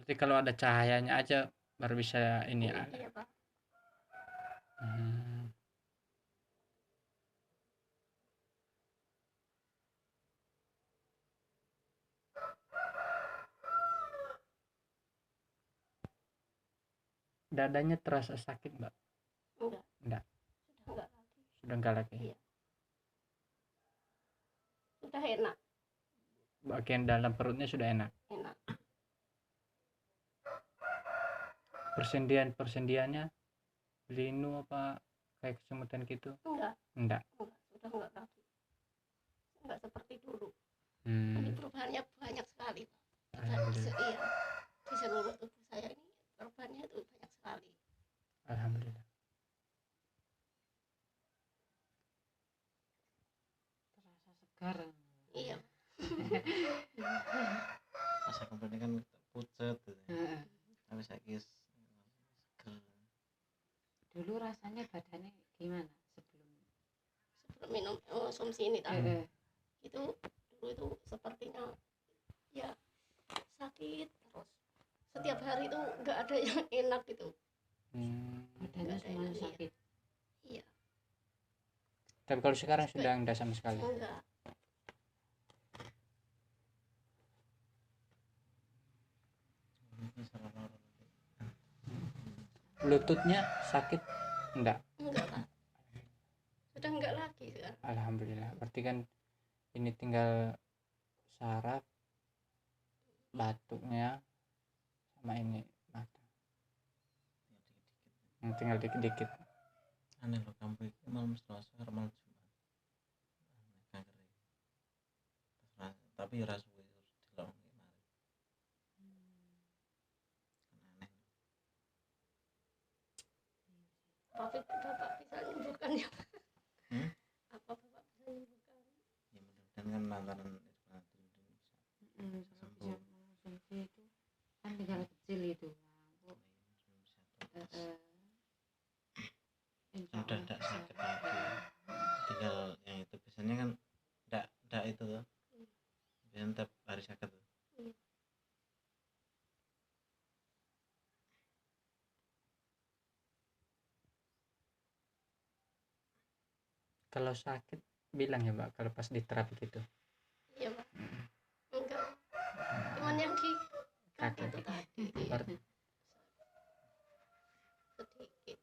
Berarti kalau ada cahayanya aja baru bisa ini ya. Iya Pak. Hmm. Dadanya terasa sakit, Mbak? Enggak, Enggak, sudah enggak lagi. sudah enggak lagi. Iya, sudah enak. Bagian dalam perutnya sudah enak. Enak. Persendian-persendiannya linu apa kayak kesemutan gitu? Enggak, Enggak. sudah enggak lagi. Enggak seperti dulu. Ini Hmm. perubahannya banyak sekali Pak. Alhamdulillah. Iya, di seluruh tubuh saya ini perubahannya itu banyak sekali. Alhamdulillah. Terasa segar. Iya. Masa kemarin kan pucet gitu. Heeh. Tapi saiki seger. Dulu rasanya badannya gimana sebelum Minum konsumsi ini tadi Heeh. itu dulu itu sepertinya ya sakit terus setiap hari itu nggak ada yang enak gitu. badannya Nggak ada semuanya yang sakit? iya Tapi kalau sekarang sudah enggak sama sekali. enggak Ini salah. Lututnya sakit enggak? Pak, sudah enggak lagi sekarang. Alhamdulillah. Berarti kan ini tinggal saraf, batuknya, sama ini mata. Yang tinggal dikit-dikit. Aneh loh, kamu itu malam Selasa karo malam Jumat. Aneh kanker. Tapi ya ora suwe terus delok kemarin. Kan aneh. Tapi bapak bisa menyembuhkannya. Apa bapak bisa menyembuhkan? Ya mudah-mudahan kan lantaran Kalau bisa mengonsumsi itu kan tinggal kecil itu. Insya udah Allah tidak bisa. sakit lagi, tinggal yang itu biasanya kan tidak itu tuh biasanya tiap hari sakit tuh. Kalau sakit bilang ya Mbak kalau pas di terapi gitu. Iya Pak. Enggak cuman yang di kaki itu tadi. Ber-